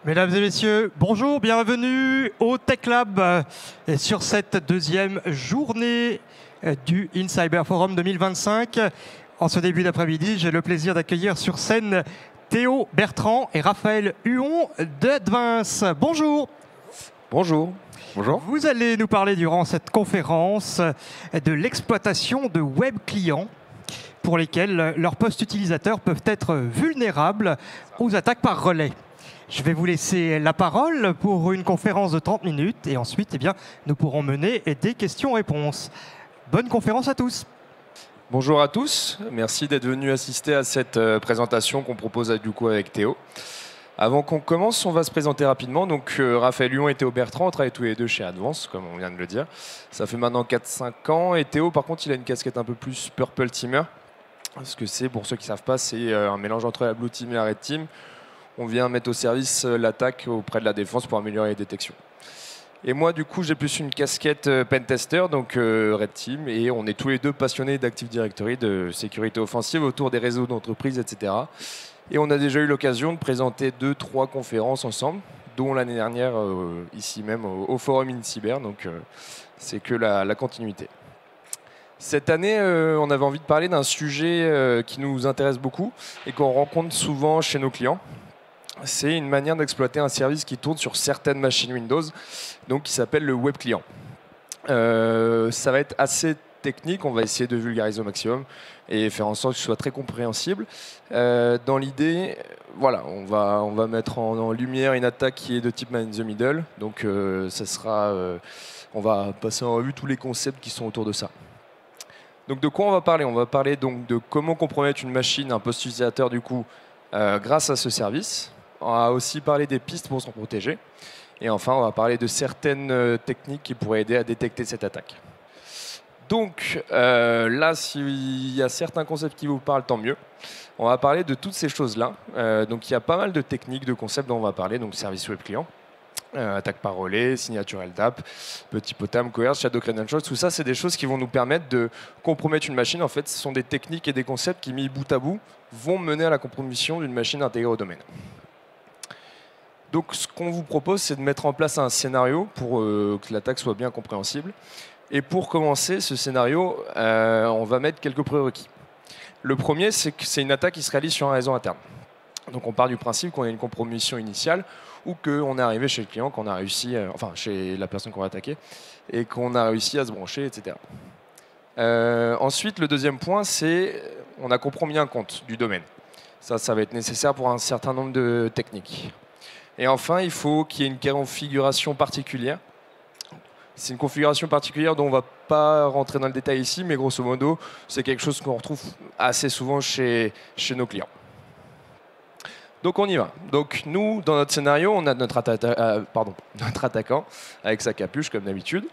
Mesdames et messieurs, bonjour, bienvenue au Tech Lab sur cette deuxième journée du InCyber Forum 2025. En ce début d'après-midi, j'ai le plaisir d'accueillir sur scène Théo Bertrand et Raphaël Huon d'Advance. Bonjour. Bonjour. Bonjour. Vous allez nous parler durant cette conférence de l'exploitation de web clients pour lesquels leurs postes utilisateurs peuvent être vulnérables aux attaques par relais. Je vais vous laisser la parole pour une conférence de 30 minutes et ensuite, nous pourrons mener des questions-réponses. Bonne conférence à tous. Bonjour à tous. Merci d'être venus assister à cette présentation qu'on propose du coup avec Théo. Avant qu'on commence, on va se présenter rapidement. Donc, Raphaël Huon et Théo Bertrand, on travaille tous les deux chez Advance, comme on vient de le dire. Ça fait maintenant 4-5 ans. Et Théo, par contre, il a une casquette un peu plus Purple Teamer. Ce que c'est, pour ceux qui ne savent pas, c'est un mélange entre la Blue Team et la Red Team. On vient mettre au service l'attaque auprès de la défense pour améliorer les détections. Et moi, du coup, j'ai plus une casquette pentester, donc Red Team, et on est tous les deux passionnés d'Active Directory, de sécurité offensive autour des réseaux d'entreprise, etc. Et on a déjà eu l'occasion de présenter 2-3 conférences ensemble, dont l'année dernière, ici même, au Forum InCyber, donc c'est que la continuité. Cette année, on avait envie de parler d'un sujet qui nous intéresse beaucoup et qu'on rencontre souvent chez nos clients. C'est une manière d'exploiter un service qui tourne sur certaines machines Windows, donc qui s'appelle le web client. Ça va être assez technique, on va essayer de vulgariser au maximum et faire en sorte que ce soit très compréhensible. Dans l'idée, voilà, on va mettre en lumière une attaque qui est de type man in the middle, donc on va passer en revue tous les concepts qui sont autour de ça. Donc de quoi on va parler? On va parler donc de comment compromettre une machine, un poste utilisateur du coup, grâce à ce service. On va aussi parler des pistes pour s'en protéger. Et enfin, on va parler de certaines techniques qui pourraient aider à détecter cette attaque. Donc là, s'il y a certains concepts qui vous parlent, tant mieux. On va parler de toutes ces choses-là. Donc il y a pas mal de techniques, de concepts dont on va parler. Donc service web client, attaque par relais, signature LDAP, petit potam, coerce, shadow credentials. Tout ça, c'est des choses qui vont nous permettre de compromettre une machine. En fait, ce sont des techniques et des concepts qui, mis bout à bout, vont mener à la compromission d'une machine intégrée au domaine. Donc ce qu'on vous propose, c'est de mettre en place un scénario pour que l'attaque soit bien compréhensible. Et pour commencer ce scénario, on va mettre quelques prérequis. Le premier, c'est que c'est une attaque qui se réalise sur un réseau interne. Donc on part du principe qu'on a une compromission initiale ou qu'on est arrivé chez le client, qu'on a réussi, chez la personne qu'on va attaquer, et qu'on a réussi à se brancher, etc. Ensuite, le deuxième point, c'est on a compromis un compte du domaine. Ça va être nécessaire pour un certain nombre de techniques. Et enfin, il faut qu'il y ait une configuration particulière. C'est une configuration particulière dont on ne va pas rentrer dans le détail ici, mais grosso modo, c'est quelque chose qu'on retrouve assez souvent chez nos clients. Donc on y va. Donc nous, dans notre scénario, on a notre attaquant avec sa capuche, comme d'habitude.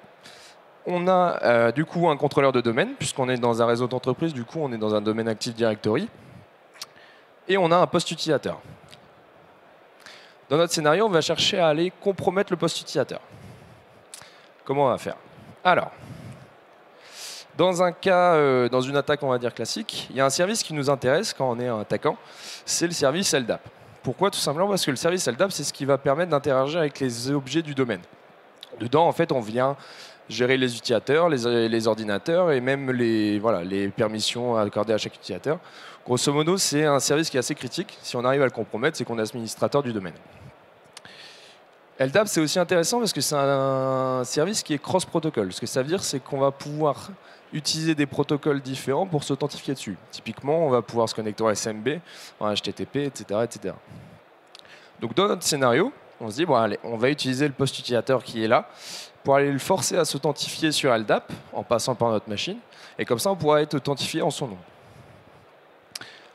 On a du coup un contrôleur de domaine, puisqu'on est dans un réseau d'entreprise, du coup on est dans un domaine Active Directory. Et on a un poste utilisateur. Dans notre scénario, on va chercher à aller compromettre le poste utilisateur. Comment on va faire? Alors, dans un cas, dans une attaque, on va dire classique, il y a un service qui nous intéresse quand on est un attaquant, c'est le service LDAP. Pourquoi? Tout simplement parce que le service LDAP, c'est ce qui va permettre d'interagir avec les objets du domaine. Dedans, en fait, on vient gérer les utilisateurs, les ordinateurs et même les permissions accordées à chaque utilisateur. Grosso modo, c'est un service qui est assez critique. Si on arrive à le compromettre, c'est qu'on est administrateur du domaine. LDAP, c'est aussi intéressant parce que c'est un service qui est cross-protocol. Ce que ça veut dire, c'est qu'on va pouvoir utiliser des protocoles différents pour s'authentifier dessus. Typiquement, on va pouvoir se connecter en SMB, en HTTP, etc., etc. Donc dans notre scénario, on se dit, bon, allez, on va utiliser le poste utilisateur qui est là pour aller le forcer à s'authentifier sur LDAP en passant par notre machine. Et comme ça, on pourra être authentifié en son nom.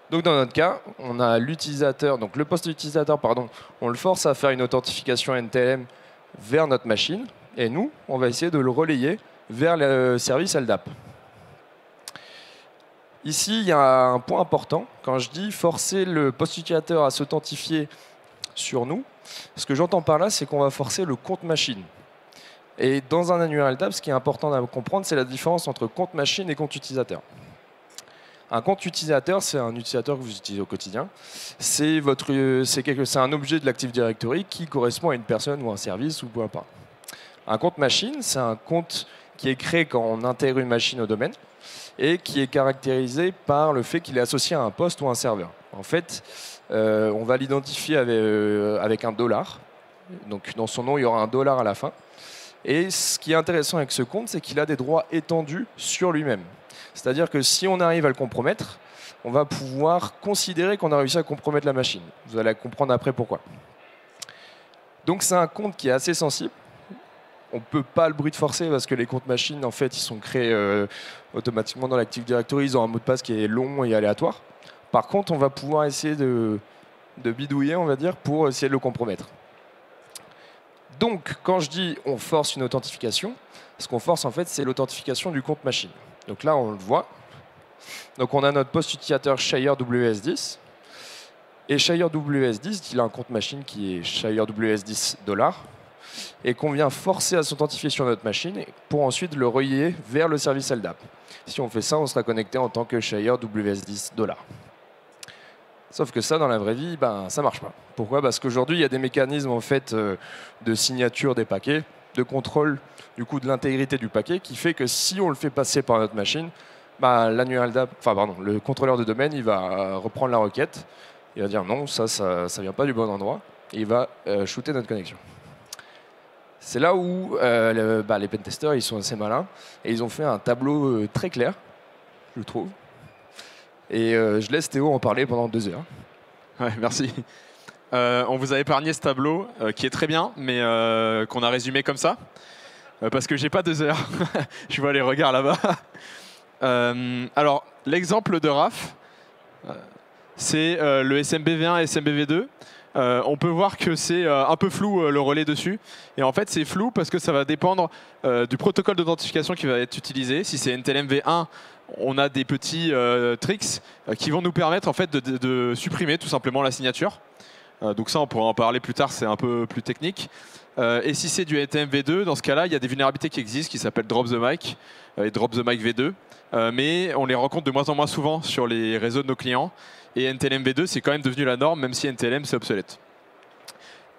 Donc dans notre cas, on a l'utilisateur, donc le poste utilisateur, pardon, on le force à faire une authentification NTLM vers notre machine, et nous, on va essayer de le relayer vers le service LDAP. Ici, il y a un point important. Quand je dis forcer le poste utilisateur à s'authentifier sur nous, ce que j'entends par là, c'est qu'on va forcer le compte machine. Et dans un annuaire LDAP, ce qui est important à comprendre, c'est la différence entre compte machine et compte utilisateur. Un compte utilisateur, c'est un utilisateur que vous utilisez au quotidien. C'est un objet de l'Active Directory qui correspond à une personne ou un service ou peu importe. Un compte machine, c'est un compte qui est créé quand on intègre une machine au domaine et qui est caractérisé par le fait qu'il est associé à un poste ou un serveur. En fait, on va l'identifier avec un $. Donc dans son nom, il y aura un $. À la fin. Et ce qui est intéressant avec ce compte, c'est qu'il a des droits étendus sur lui-même. C'est-à-dire que si on arrive à le compromettre, on va pouvoir considérer qu'on a réussi à compromettre la machine. Vous allez comprendre après pourquoi. Donc c'est un compte qui est assez sensible. On ne peut pas le brute forcer parce que les comptes machines, en fait, ils sont créés automatiquement dans l'Active Directory. Ils ont un mot de passe qui est long et aléatoire. Par contre, on va pouvoir essayer de bidouiller, on va dire, pour essayer de le compromettre. Donc, quand je dis on force une authentification, ce qu'on force, en fait, c'est l'authentification du compte machine. Donc là, on le voit. Donc on a notre poste utilisateur Shire WS10. Et Shire WS10, il a un compte machine qui est Shire WS10 $. Et qu'on vient forcer à s'authentifier sur notre machine pour ensuite le relier vers le service LDAP. Si on fait ça, on sera connecté en tant que Shire WS10 $. Sauf que ça, dans la vraie vie, ça ne marche pas. Pourquoi? Parce qu'aujourd'hui, il y a des mécanismes en fait, de signature des paquets, de contrôle du coup, de l'intégrité du paquet, qui fait que si on le fait passer par notre machine, le contrôleur de domaine, il va reprendre la requête, il va dire non, ça vient pas du bon endroit, et il va shooter notre connexion. C'est là où les pentesters, ils sont assez malins, et ils ont fait un tableau très clair, je trouve. Et je laisse Théo en parler pendant 2 heures. Ouais, merci. On vous a épargné ce tableau qui est très bien, mais qu'on a résumé comme ça. Parce que j'ai pas 2 heures. Je vois les regards là-bas. Alors, l'exemple de RAF, c'est le SMBv1 et SMBv2. On peut voir que c'est un peu flou le relais dessus. Et en fait, c'est flou parce que ça va dépendre du protocole d'authentification qui va être utilisé. Si c'est NTLM-v1, on a des petits tricks qui vont nous permettre en fait, de supprimer tout simplement la signature. Donc ça, on pourra en parler plus tard, c'est un peu plus technique. Et si c'est du NTLM-v2, dans ce cas-là, il y a des vulnérabilités qui existent qui s'appellent Drop the Mic et Drop the Mic v2. Mais on les rencontre de moins en moins souvent sur les réseaux de nos clients. Et NTLM-v2, c'est quand même devenu la norme, même si NTLM, c'est obsolète.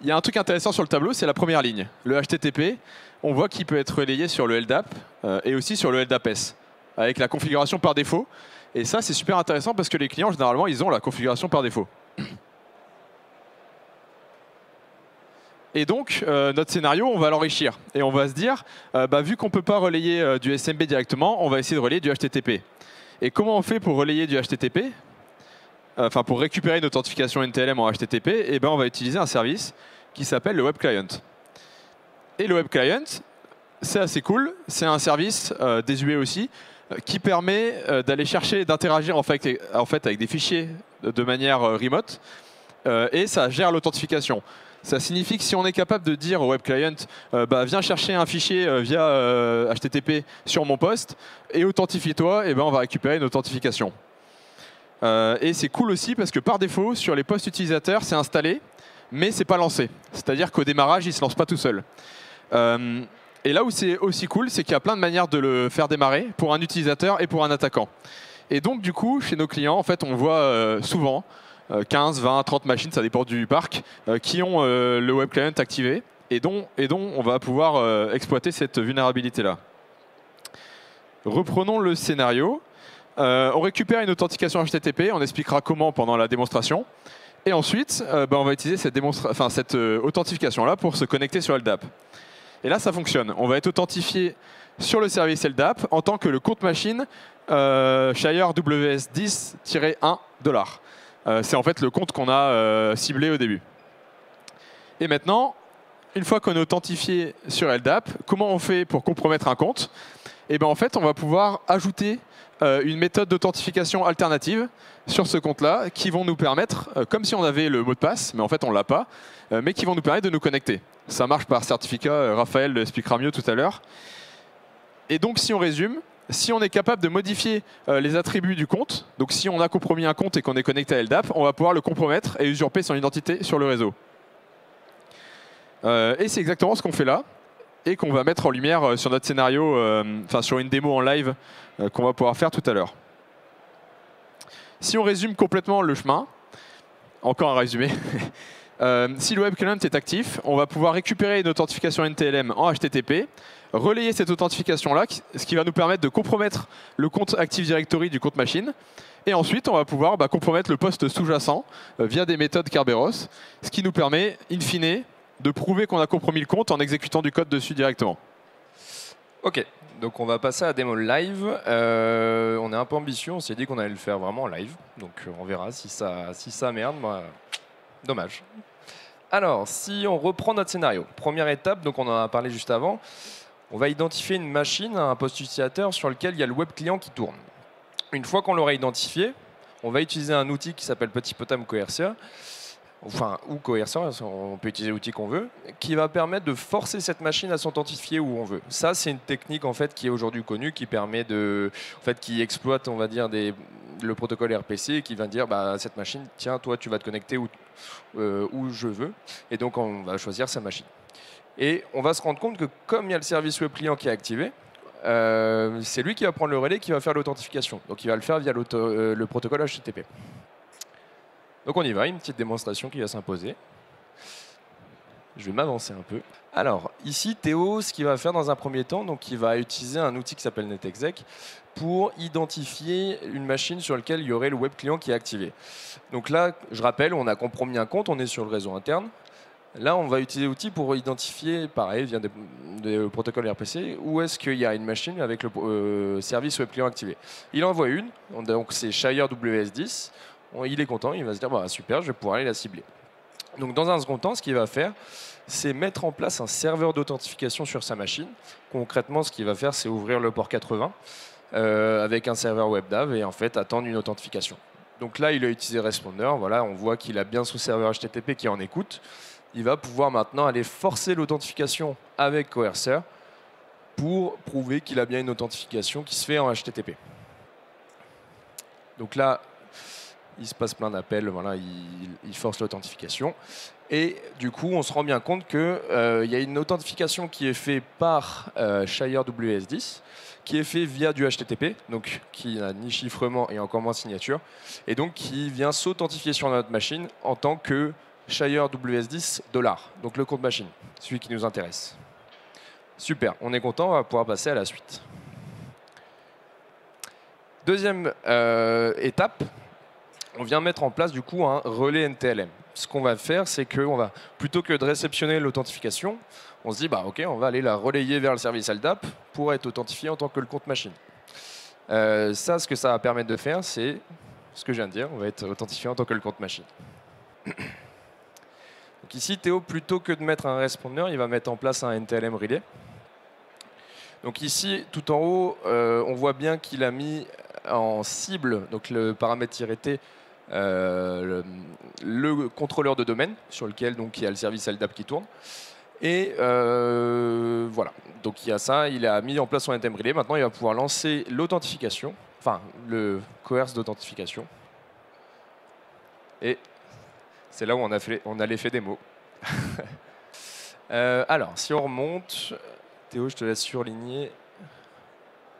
Il y a un truc intéressant sur le tableau, c'est la première ligne. Le HTTP, on voit qu'il peut être relayé sur le LDAP et aussi sur le LDAP-S, avec la configuration par défaut. Et ça, c'est super intéressant parce que les clients, généralement, ils ont la configuration par défaut. Et donc, notre scénario, on va l'enrichir. Et on va se dire, vu qu'on ne peut pas relayer du SMB directement, on va essayer de relayer du HTTP. Et comment on fait pour relayer du HTTP? Enfin, pour récupérer une authentification NTLM en HTTP, on va utiliser un service qui s'appelle le Web Client. Et le Web Client, c'est assez cool. C'est un service désuet aussi, qui permet d'aller chercher, d'interagir en fait avec des fichiers de manière remote. Et ça gère l'authentification. Ça signifie que si on est capable de dire au web client, viens chercher un fichier via HTTP sur mon poste et authentifie-toi, on va récupérer une authentification. Et c'est cool aussi parce que par défaut, sur les postes utilisateurs, c'est installé, mais c'est pas lancé. C'est-à-dire qu'au démarrage, il se lance pas tout seul. Et là où c'est aussi cool, c'est qu'il y a plein de manières de le faire démarrer pour un utilisateur et pour un attaquant. Et donc du coup, chez nos clients, en fait, on voit souvent 15, 20, 30 machines, ça dépend du parc, qui ont le web client activé et dont on va pouvoir exploiter cette vulnérabilité-là. Reprenons le scénario. On récupère une authentification HTTP, on expliquera comment pendant la démonstration. Et ensuite, on va utiliser cette authentification-là pour se connecter sur LDAP. Et là, ça fonctionne. On va être authentifié sur le service LDAP en tant que le compte machine Shire WS10-1 $. C'est en fait le compte qu'on a ciblé au début. Et maintenant, une fois qu'on est authentifié sur LDAP, comment on fait pour compromettre un compte? En fait, on va pouvoir ajouter une méthode d'authentification alternative sur ce compte-là qui vont nous permettre, comme si on avait le mot de passe, mais en fait on ne l'a pas, mais qui vont nous permettre de nous connecter. Ça marche par certificat, Raphaël l'expliquera mieux tout à l'heure. Et donc si on résume, si on est capable de modifier les attributs du compte, donc si on a compromis un compte et qu'on est connecté à LDAP, on va pouvoir le compromettre et usurper son identité sur le réseau. Et c'est exactement ce qu'on fait là et qu'on va mettre en lumière sur notre scénario, sur une démo en live qu'on va pouvoir faire tout à l'heure. Si on résume complètement le chemin, encore un résumé, si le web client est actif, on va pouvoir récupérer une authentification NTLM en HTTP, relayer cette authentification-là, ce qui va nous permettre de compromettre le compte Active Directory du compte machine. Et ensuite, on va pouvoir compromettre le poste sous-jacent via des méthodes Kerberos, ce qui nous permet, in fine, de prouver qu'on a compromis le compte en exécutant du code dessus directement. Ok, donc on va passer à la démo live. On est un peu ambitieux, on s'est dit qu'on allait le faire vraiment en live. Donc on verra si ça merde. Dommage. Alors, si on reprend notre scénario, première étape, donc on en a parlé juste avant, on va identifier une machine, un poste utilisateur sur lequel il y a le web client qui tourne. Une fois qu'on l'aura identifié, on va utiliser un outil qui s'appelle Petit Potam Coercer, ou Coercer, on peut utiliser l'outil qu'on veut, qui va permettre de forcer cette machine à s'authentifier où on veut. Ça, c'est une technique en fait qui est aujourd'hui connue, qui permet qui exploite, on va dire, le protocole RPC et qui va dire cette machine, tiens, toi, tu vas te connecter où je veux, et donc on va choisir sa machine. Et on va se rendre compte que comme il y a le service web client qui est activé, c'est lui qui va prendre le relais, qui va faire l'authentification. Donc il va le faire via le protocole HTTP. Donc on y va, une petite démonstration qui va s'imposer. Je vais m'avancer un peu. Alors ici, Théo, ce qu'il va faire dans un premier temps, donc il va utiliser un outil qui s'appelle NetExec pour identifier une machine sur laquelle il y aurait le web client qui est activé. Donc là, je rappelle, on a compromis un compte, on est sur le réseau interne. Là, on va utiliser l'outil pour identifier, pareil, via des protocoles RPC, où est-ce qu'il y a une machine avec le service web client activé. Il envoie une, donc c'est Shire WS10. Il est content, il va se dire super, je vais pouvoir aller la cibler. Donc dans un second temps, ce qu'il va faire, c'est mettre en place un serveur d'authentification sur sa machine. Concrètement, ce qu'il va faire, c'est ouvrir le port 80 avec un serveur WebDAV et en fait attendre une authentification. Donc là, il a utilisé Responder. Voilà, on voit qu'il a bien son serveur HTTP qui en écoute. Il va pouvoir maintenant aller forcer l'authentification avec Coercer pour prouver qu'il a bien une authentification qui se fait en HTTP. Donc là, il se passe plein d'appels, voilà, il force l'authentification. Et du coup, on se rend bien compte qu'il y a une authentification qui est faite par Shire WS10, qui est fait via du HTTP, donc qui n'a ni chiffrement et encore moins signature, et donc qui vient s'authentifier sur notre machine en tant que Shire WS10 $, donc le compte machine, celui qui nous intéresse. Super, on est content, on va pouvoir passer à la suite. Deuxième étape, on vient mettre en place du coup un relais NTLM. Ce qu'on va faire, c'est que plutôt que de réceptionner l'authentification, on se dit ok, on va aller la relayer vers le service LDAP pour être authentifié en tant que le compte machine. Ce que ça va permettre de faire, c'est ce que je viens de dire, on va être authentifié en tant que le compte machine. Donc ici, Théo, plutôt que de mettre un responder, il va mettre en place un NTLM relay. Donc ici, tout en haut, on voit bien qu'il a mis en cible, donc le paramètre -t, le contrôleur de domaine sur lequel donc, il y a le service LDAP qui tourne. Et voilà, donc il y a ça, il a mis en place son NTLM relay. Maintenant, il va pouvoir lancer l'authentification, enfin le coerce d'authentification. Et c'est là où on a l'effet démo. Alors, si on remonte, Théo, je te laisse surligner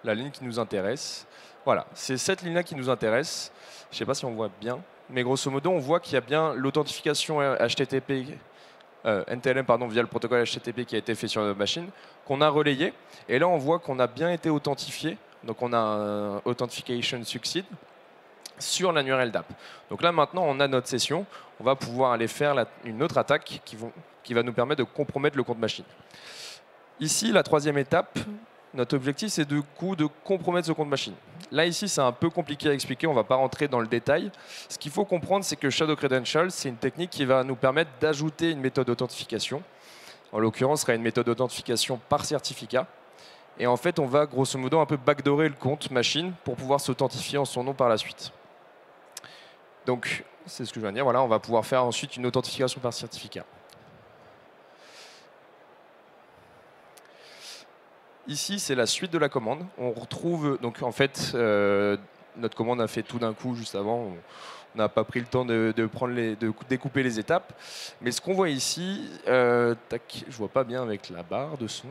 la ligne qui nous intéresse. Voilà, c'est cette ligne-là qui nous intéresse. Je ne sais pas si on voit bien, mais grosso modo, on voit qu'il y a bien l'authentification HTTP, NTLM via le protocole HTTP qui a été fait sur notre machine, qu'on a relayé. Et là, on voit qu'on a bien été authentifié. Donc, on a un Authentification Succeed sur l'annuaire LDAP. Donc là, maintenant, on a notre session. On va pouvoir aller faire une autre attaque qui va nous permettre de compromettre le compte machine. Ici, la troisième étape, notre objectif, c'est de compromettre ce compte machine. Là, ici, c'est un peu compliqué à expliquer, on ne va pas rentrer dans le détail. Ce qu'il faut comprendre, c'est que Shadow Credentials, c'est une technique qui va nous permettre d'ajouter une méthode d'authentification. En l'occurrence, ce sera une méthode d'authentification par certificat. Et en fait, on va grosso modo un peu backdoorer le compte machine pour pouvoir s'authentifier en son nom par la suite. Donc, c'est ce que je viens de dire. Voilà, on va pouvoir faire ensuite une authentification par certificat. Ici, c'est la suite de la commande. On retrouve, donc en fait, notre commande a fait tout d'un coup juste avant. On n'a pas pris le temps de découper les étapes. Mais ce qu'on voit ici, tac, je vois pas bien avec la barre de son.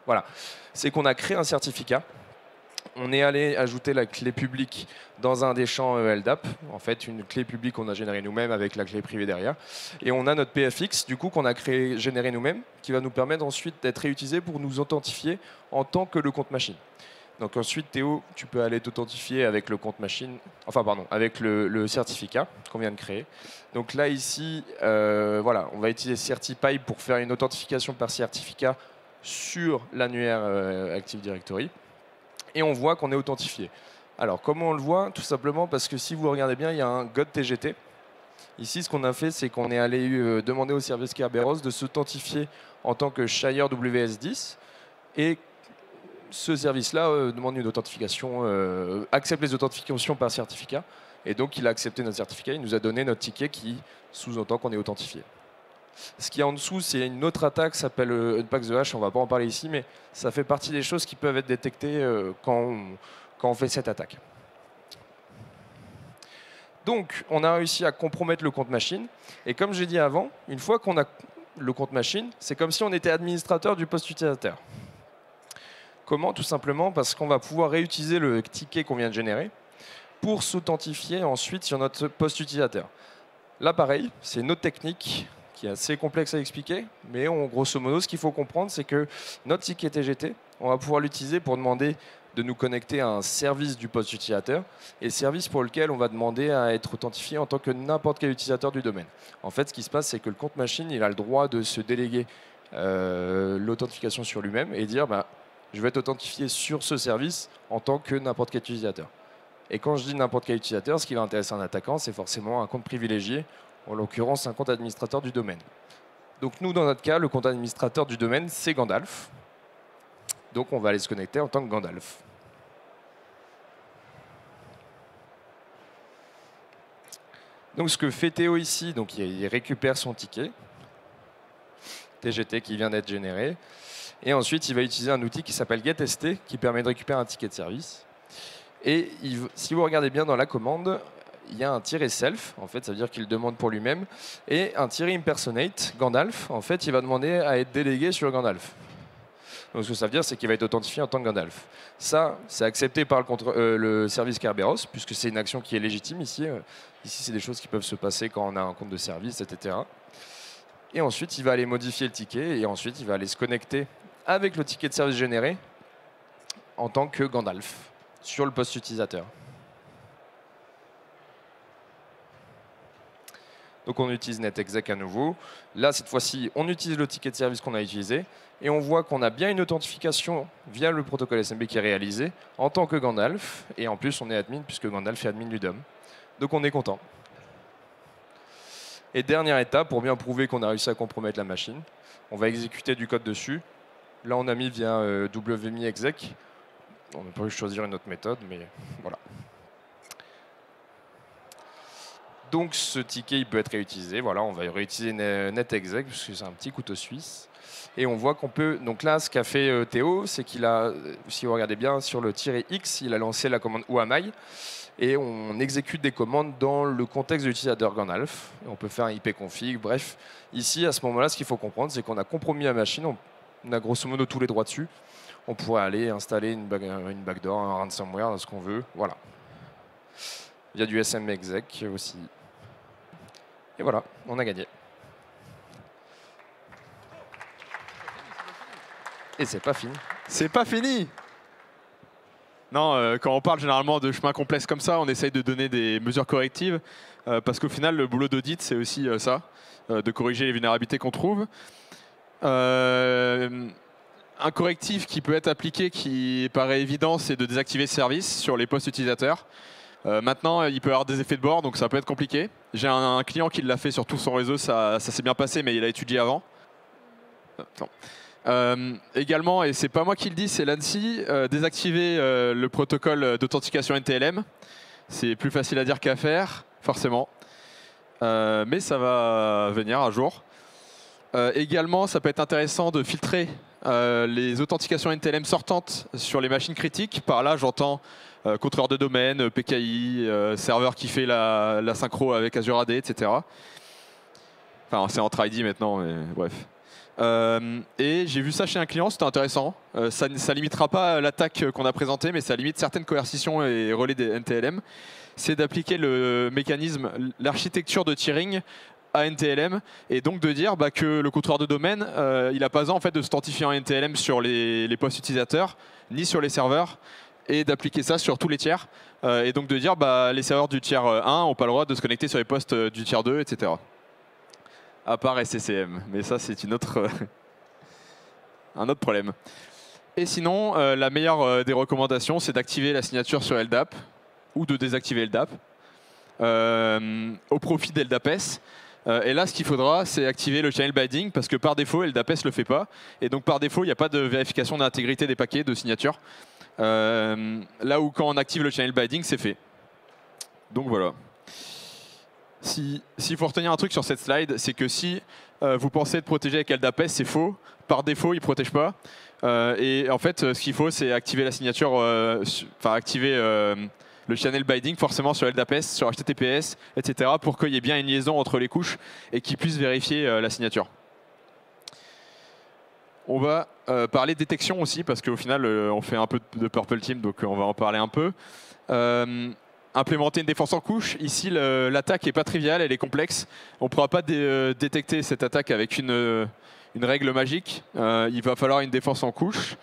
Voilà, c'est qu'on a créé un certificat On est allé ajouter la clé publique dans un des champs LDAP. En fait, une clé publique qu'on a générée nous-mêmes avec la clé privée derrière. Et on a notre PFX, du coup, qu'on a généré nous-mêmes, qui va nous permettre ensuite d'être réutilisé pour nous authentifier en tant que le compte machine. Donc ensuite, Théo, tu peux aller t'authentifier avec le compte machine, enfin pardon, avec le certificat qu'on vient de créer. Donc là, ici, voilà, on va utiliser CertiPipe pour faire une authentification par certificat sur l'annuaire Active Directory. Et on voit qu'on est authentifié. Alors, comment on le voit? Tout simplement parce que si vous regardez bien, il y a un God TGT. Ici, ce qu'on a fait, c'est qu'on est allé demander au service Kerberos de s'authentifier en tant que Shire WS10. Et ce service-là demande une authentification, accepte les authentifications par certificat. Et donc, il a accepté notre certificat, il nous a donné notre ticket qui sous-entend qu'on est authentifié. Ce qu'il y a en dessous, c'est une autre attaque qui s'appelle Unpack the Hash. On ne va pas en parler ici, mais ça fait partie des choses qui peuvent être détectées quand on fait cette attaque. Donc, on a réussi à compromettre le compte machine. Et comme j'ai dit avant, une fois qu'on a le compte machine, c'est comme si on était administrateur du poste utilisateur. Comment? Tout simplement parce qu'on va pouvoir réutiliser le ticket qu'on vient de générer pour s'authentifier ensuite sur notre poste utilisateur. Là, pareil, c'est une autre technique qui est assez complexe à expliquer, mais grosso modo, ce qu'il faut comprendre, c'est que notre ticket TGT, on va pouvoir l'utiliser pour demander de nous connecter à un service du poste utilisateur, et service pour lequel on va demander à être authentifié en tant que n'importe quel utilisateur du domaine. En fait, ce qui se passe, c'est que le compte machine, il a le droit de se déléguer l'authentification sur lui-même et dire je vais être authentifié sur ce service en tant que n'importe quel utilisateur. Et quand je dis n'importe quel utilisateur, ce qui va intéresser un attaquant, c'est forcément un compte privilégié, en l'occurrence un compte administrateur du domaine. Donc nous, dans notre cas, le compte administrateur du domaine, c'est Gandalf. Donc on va aller se connecter en tant que Gandalf. Donc ce que fait Théo ici, donc il récupère son ticket TGT qui vient d'être généré. Et ensuite, il va utiliser un outil qui s'appelle getST, qui permet de récupérer un ticket de service. Et si vous regardez bien dans la commande, il y a un -self, en fait, ça veut dire qu'il demande pour lui-même, et un -impersonate, Gandalf, en fait, il va demander à être délégué sur Gandalf. Donc ce que ça veut dire, c'est qu'il va être authentifié en tant que Gandalf. Ça, c'est accepté par le service Kerberos, puisque c'est une action qui est légitime ici. Ici, c'est des choses qui peuvent se passer quand on a un compte de service, etc. Et ensuite, il va aller modifier le ticket, et ensuite, il va aller se connecter avec le ticket de service généré en tant que Gandalf sur le poste utilisateur. Donc on utilise netexec à nouveau. Là, cette fois-ci, on utilise le ticket de service qu'on a utilisé et on voit qu'on a bien une authentification via le protocole SMB qui est réalisé en tant que Gandalf. Et en plus, on est admin puisque Gandalf est admin Ludum. Donc on est content. Et dernière étape, pour bien prouver qu'on a réussi à compromettre la machine, on va exécuter du code dessus. Là, on a mis via wmi exec. On n'a pas pu choisir une autre méthode, mais voilà. Donc ce ticket, il peut être réutilisé. Voilà, on va réutiliser netexec, parce que c'est un petit couteau suisse. Et on voit qu'on peut... Donc là, ce qu'a fait Théo, c'est qu'il a, si vous regardez bien, sur le -X, il a lancé la commande whoami. Et on exécute des commandes dans le contexte de l'utilisateur Gandalf. Et on peut faire un ipconfig, bref. Ici, à ce moment-là, ce qu'il faut comprendre, c'est qu'on a compromis la machine. On a grosso modo tous les droits dessus. On pourrait aller installer une backdoor, un ransomware, ce qu'on veut. Voilà. Il y a du smexec aussi. Et voilà, on a gagné. Et c'est pas fini. C'est pas fini. Non, quand on parle généralement de chemins complexes comme ça, on essaye de donner des mesures correctives, parce qu'au final, le boulot d'audit, c'est aussi ça, de corriger les vulnérabilités qu'on trouve. Un correctif qui peut être appliqué, qui paraît évident, c'est de désactiver ce service sur les postes utilisateurs. Maintenant, il peut y avoir des effets de bord, donc ça peut être compliqué. J'ai un client qui l'a fait sur tout son réseau, ça s'est bien passé, mais il a étudié avant. Également, et c'est pas moi qui le dis, c'est l'ANSSI, désactiver le protocole d'authentification NTLM. C'est plus facile à dire qu'à faire, forcément. Mais ça va venir un jour. Également, ça peut être intéressant de filtrer les authentifications NTLM sortantes sur les machines critiques. Par là, j'entends contrôleur de domaine, PKI, serveur qui fait la synchro avec Azure AD, etc. Enfin, c'est entre ID maintenant, mais bref. Et j'ai vu ça chez un client, c'était intéressant. Ça ne limitera pas l'attaque qu'on a présentée, mais ça limite certaines coercitions et relais des NTLM. C'est d'appliquer le mécanisme, l'architecture de tiering à NTLM, et donc de dire que le contrôleur de domaine, il n'a pas besoin en fait, de s'authentifier en NTLM sur les postes utilisateurs, ni sur les serveurs, et d'appliquer ça sur tous les tiers. Et donc de dire les serveurs du tiers 1 n'ont pas le droit de se connecter sur les postes du tiers 2, etc. À part SCCM, mais ça c'est une autre un autre problème. Et sinon, la meilleure des recommandations, c'est d'activer la signature sur LDAP ou de désactiver LDAP au profit d'LDAPS. Et là, ce qu'il faudra, c'est activer le channel binding parce que par défaut, LDAPS ne le fait pas. Et donc par défaut, il n'y a pas de vérification d'intégrité des paquets de signature. Là où quand on active le channel binding, c'est fait. Donc voilà. S'il faut retenir un truc sur cette slide, c'est que si vous pensez être protégé avec LDAPS, c'est faux. Par défaut, il ne protège pas. Et en fait, ce qu'il faut, c'est activer la signature, activer le channel binding forcément sur LDAPS, sur HTTPS, etc. pour qu'il y ait bien une liaison entre les couches et qu'il puisse vérifier la signature. On va parler détection aussi, parce qu'au final, on fait un peu de Purple Team, donc on va en parler un peu. Implémenter une défense en couche. Ici, l'attaque n'est pas triviale, elle est complexe. On ne pourra pas détecter cette attaque avec une règle magique. Il va falloir une défense en couche.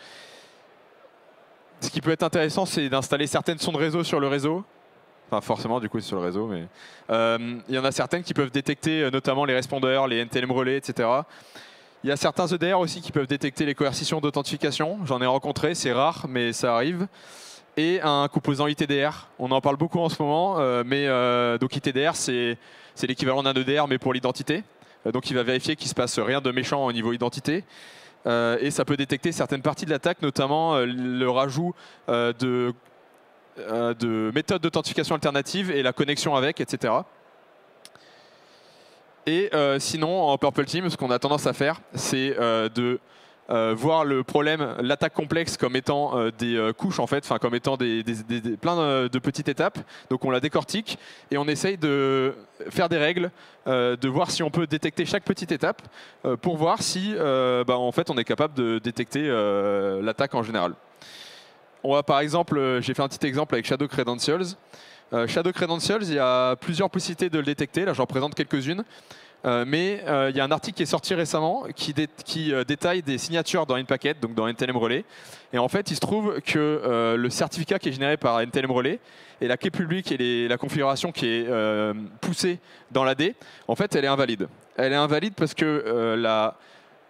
Ce qui peut être intéressant, c'est d'installer certaines sondes réseau sur le réseau. Enfin, forcément, du coup, c'est sur le réseau, mais il y en a certaines qui peuvent détecter notamment les répondeurs, les NTLM relais, etc. Il y a certains EDR aussi qui peuvent détecter les coercitions d'authentification. J'en ai rencontré, c'est rare, mais ça arrive. Et un composant ITDR. On en parle beaucoup en ce moment, donc ITDR, c'est l'équivalent d'un EDR, mais pour l'identité. Donc il va vérifier qu'il ne se passe rien de méchant au niveau identité. Et ça peut détecter certaines parties de l'attaque, notamment le rajout de méthodes d'authentification alternatives et la connexion avec, etc. Et sinon, en Purple Team, ce qu'on a tendance à faire, c'est de voir le problème, l'attaque complexe comme étant des couches en fait, comme étant plein de petites étapes. Donc on la décortique et on essaye de faire des règles, de voir si on peut détecter chaque petite étape pour voir si en fait on est capable de détecter l'attaque en général. On va par exemple, j'ai fait un petit exemple avec Shadow Credentials. Shadow Credentials, il y a plusieurs possibilités de le détecter. Là, j'en présente quelques-unes. Mais il y a un article qui est sorti récemment qui détaille des signatures dans InPacket, donc dans NTLM Relay. Et en fait, il se trouve que le certificat qui est généré par NTLM Relay et la clé publique et la configuration qui est poussée dans l'AD, en fait, elle est invalide. Elle est invalide parce que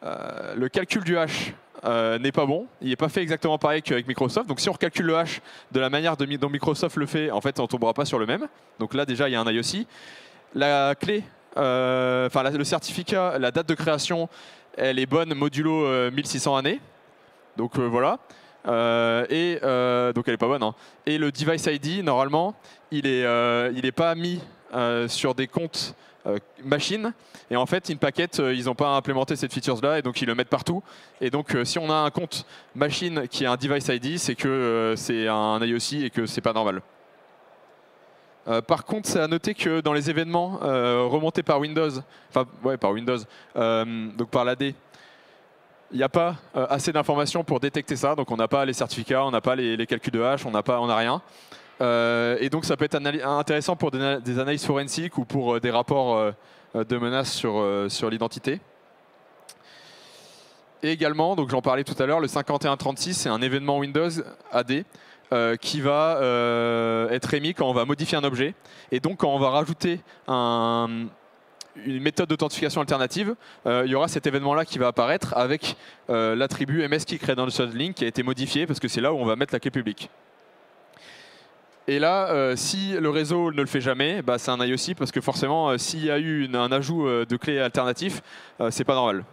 le calcul du hash n'est pas bon. Il n'est pas fait exactement pareil qu'avec Microsoft. Donc si on recalcule le hash de la manière dont Microsoft le fait, en fait, on ne tombera pas sur le même. Donc là, déjà, il y a un IOC. La clé, le certificat, la date de création, elle est bonne modulo 1600 années. Donc voilà. Donc elle n'est pas bonne. Hein. Et le device ID, normalement, il est pas mis sur des comptes machine. Et en fait, InPacket, ils n'ont pas implémenté cette feature-là et donc ils le mettent partout. Et donc si on a un compte machine qui a un device ID, c'est que c'est un IOC et que c'est pas normal. Par contre, c'est à noter que dans les événements remontés par Windows, donc par l'AD, il n'y a pas assez d'informations pour détecter ça. Donc on n'a pas les certificats, on n'a pas les calculs de hash, on n'a rien. Et donc ça peut être intéressant pour des analyses forensiques ou pour des rapports de menaces sur l'identité. Et également, donc j'en parlais tout à l'heure, le 5136, c'est un événement Windows AD qui va être émis quand on va modifier un objet. Et donc quand on va rajouter une méthode d'authentification alternative, il y aura cet événement-là qui va apparaître avec l'attribut MSKeyCredentialLink qui a été modifié parce que c'est là où on va mettre la clé publique. Et là, si le réseau ne le fait jamais, c'est un IOC parce que forcément, s'il y a eu un ajout de clé alternatif, c'est pas normal.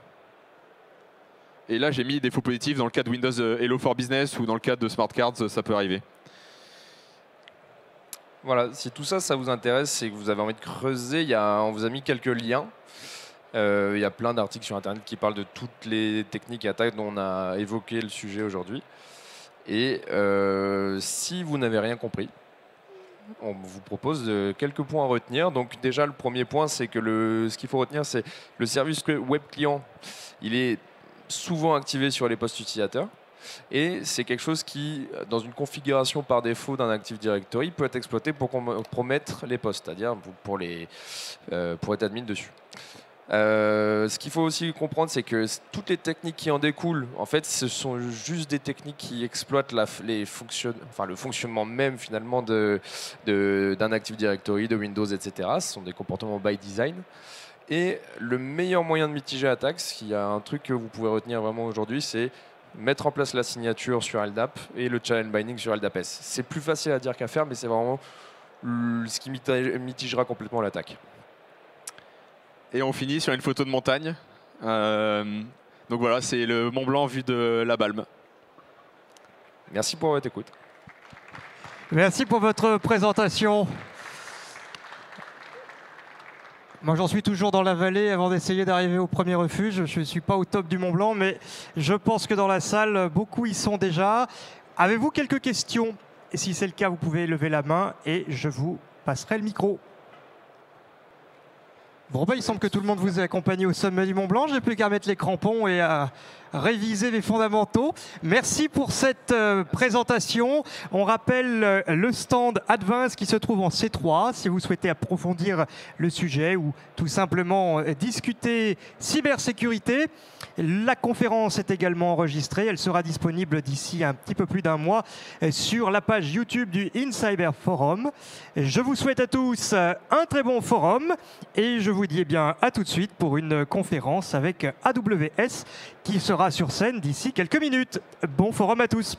Et là, j'ai mis des faux positifs dans le cas de Windows Hello for Business ou dans le cas de Smart Cards, ça peut arriver. Voilà, si tout ça, ça vous intéresse et que vous avez envie de creuser, on vous a mis quelques liens. Il y a plein d'articles sur Internet qui parlent de toutes les techniques et attaques dont on a évoqué le sujet aujourd'hui. Et si vous n'avez rien compris, on vous propose quelques points à retenir. Donc déjà, le premier point, c'est que ce qu'il faut retenir, c'est le service web client. Il est souvent activé sur les postes utilisateurs. Et c'est quelque chose qui, dans une configuration par défaut d'un Active Directory, peut être exploité pour compromettre les postes, c'est-à-dire pour être admin dessus. Ce qu'il faut aussi comprendre, c'est que toutes les techniques qui en découlent, en fait, ce sont juste des techniques qui exploitent le fonctionnement même finalement d'un Active Directory, de Windows, etc. Ce sont des comportements by design. Et le meilleur moyen de mitiger l'attaque, s'il y a un truc que vous pouvez retenir vraiment aujourd'hui, c'est mettre en place la signature sur LDAP et le channel binding sur LDAP-S. C'est plus facile à dire qu'à faire, mais c'est vraiment ce qui mitigera complètement l'attaque. Et on finit sur une photo de montagne. Donc voilà, c'est le Mont Blanc vu de la Balme. Merci pour votre écoute. Merci pour votre présentation. Moi, j'en suis toujours dans la vallée avant d'essayer d'arriver au premier refuge. Je ne suis pas au top du Mont Blanc, mais je pense que dans la salle, beaucoup y sont déjà. Avez-vous quelques questions? Et si c'est le cas, vous pouvez lever la main et je vous passerai le micro. Bon, il semble que tout le monde vous ait accompagné au sommet du Mont Blanc. J'ai plus qu'à mettre les crampons et à réviser les fondamentaux. Merci pour cette présentation. On rappelle le stand Advance qui se trouve en C3 si vous souhaitez approfondir le sujet ou tout simplement discuter cybersécurité. La conférence est également enregistrée. Elle sera disponible d'ici un petit peu plus d'un mois sur la page YouTube du InCyber Forum. Je vous souhaite à tous un très bon forum et je vous dis à tout de suite pour une conférence avec AWS qui sera sur scène d'ici quelques minutes. Bon forum à tous.